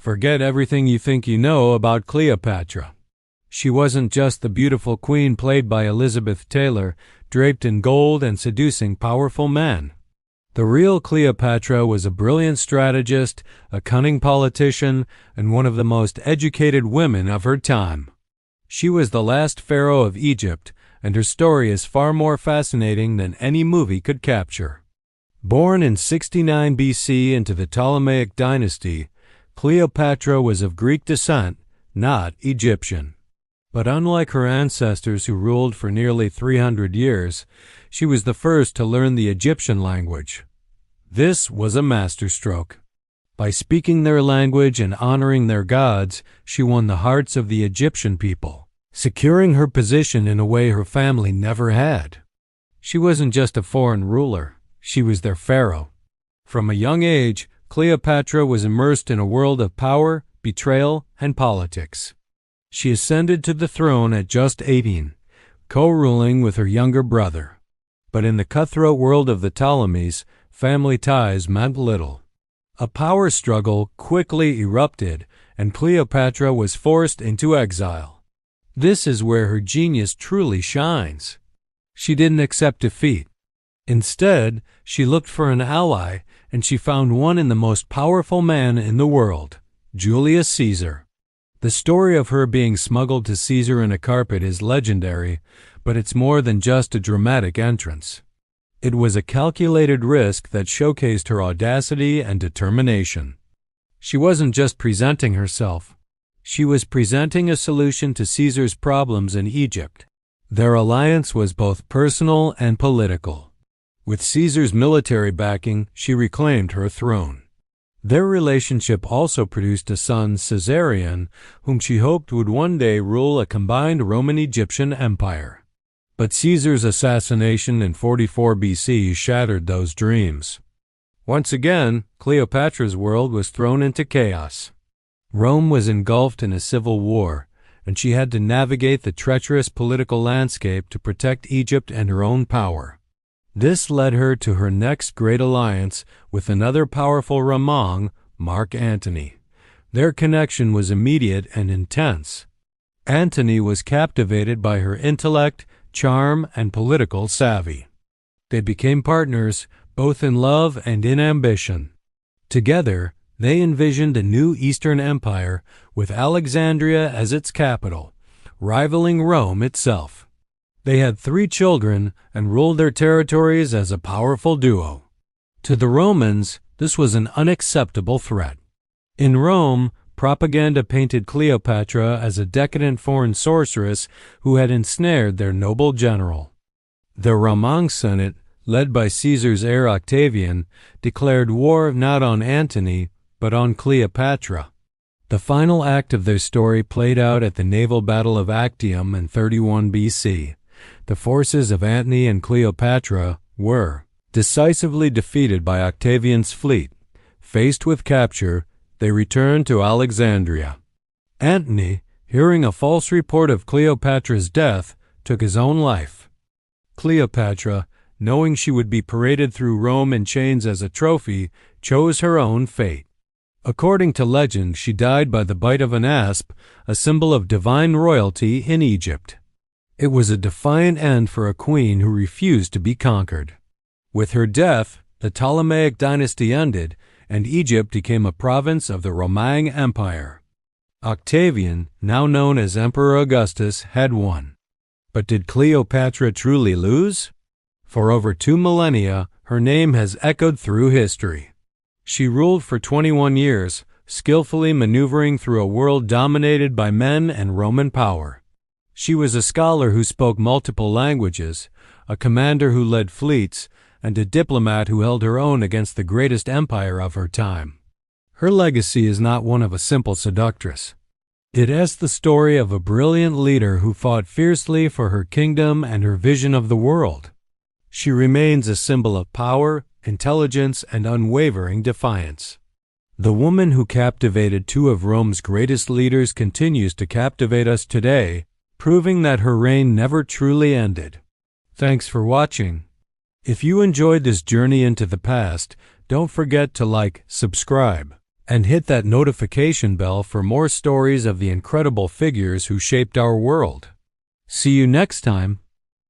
Forget everything you think you know about Cleopatra. She wasn't just the beautiful queen played by Elizabeth Taylor, draped in gold and seducing powerful men. The real Cleopatra was a brilliant strategist, a cunning politician, and one of the most educated women of her time. She was the last pharaoh of Egypt, and her story is far more fascinating than any movie could capture. Born in 69 BC into the Ptolemaic dynasty, Cleopatra was of Greek descent, not Egyptian. But unlike her ancestors who ruled for nearly 300 years, she was the first to learn the Egyptian language. This was a masterstroke. By speaking their language and honoring their gods, she won the hearts of the Egyptian people, securing her position in a way her family never had. She wasn't just a foreign ruler, she was their pharaoh. From a young age, Cleopatra was immersed in a world of power, betrayal, and politics. She ascended to the throne at just 18, co-ruling with her younger brother. But in the cutthroat world of the Ptolemies, family ties meant little. A power struggle quickly erupted, and Cleopatra was forced into exile. This is where her genius truly shines. She didn't accept defeat. Instead, she looked for an ally, and she found one in the most powerful man in the world, Julius Caesar. The story of her being smuggled to Caesar in a carpet is legendary, but it's more than just a dramatic entrance. It was a calculated risk that showcased her audacity and determination. She wasn't just presenting herself. She was presenting a solution to Caesar's problems in Egypt. Their alliance was both personal and political. With Caesar's military backing, she reclaimed her throne. Their relationship also produced a son, Caesarion, whom she hoped would one day rule a combined Roman-Egyptian empire. But Caesar's assassination in 44 BC shattered those dreams. Once again, Cleopatra's world was thrown into chaos. Rome was engulfed in a civil war, and she had to navigate the treacherous political landscape to protect Egypt and her own power. This led her to her next great alliance with another powerful Ramong, Mark Antony. Their connection was immediate and intense. Antony was captivated by her intellect, charm, and political savvy. They became partners, both in love and in ambition. Together, they envisioned a new Eastern Empire with Alexandria as its capital, rivaling Rome itself. They had 3 children and ruled their territories as a powerful duo. To the Romans, this was an unacceptable threat. In Rome, propaganda painted Cleopatra as a decadent foreign sorceress who had ensnared their noble general. The Ramong Senate, led by Caesar's heir Octavian, declared war not on Antony, but on Cleopatra. The final act of their story played out at the naval battle of Actium in 31 BC. The forces of Antony and Cleopatra were decisively defeated by Octavian's fleet. Faced with capture, they returned to Alexandria. Antony, hearing a false report of Cleopatra's death, took his own life. Cleopatra, knowing she would be paraded through Rome in chains as a trophy, chose her own fate. According to legend, she died by the bite of an asp, a symbol of divine royalty in Egypt. It was a defiant end for a queen who refused to be conquered. With her death, the Ptolemaic dynasty ended, and Egypt became a province of the Romang Empire. Octavian, now known as Emperor Augustus, had won. But did Cleopatra truly lose? For over 2 millennia, her name has echoed through history. She ruled for 21 years, skillfully maneuvering through a world dominated by men and Roman power. She was a scholar who spoke multiple languages, a commander who led fleets, and a diplomat who held her own against the greatest empire of her time. Her legacy is not one of a simple seductress. It is the story of a brilliant leader who fought fiercely for her kingdom and her vision of the world. She remains a symbol of power, intelligence, and unwavering defiance. The woman who captivated 2 of Rome's greatest leaders continues to captivate us today, proving that her reign never truly ended. Thanks for watching. If you enjoyed this journey into the past, don't forget to like, subscribe, And hit that notification bell for more stories of the incredible figures who shaped our world. See you next time.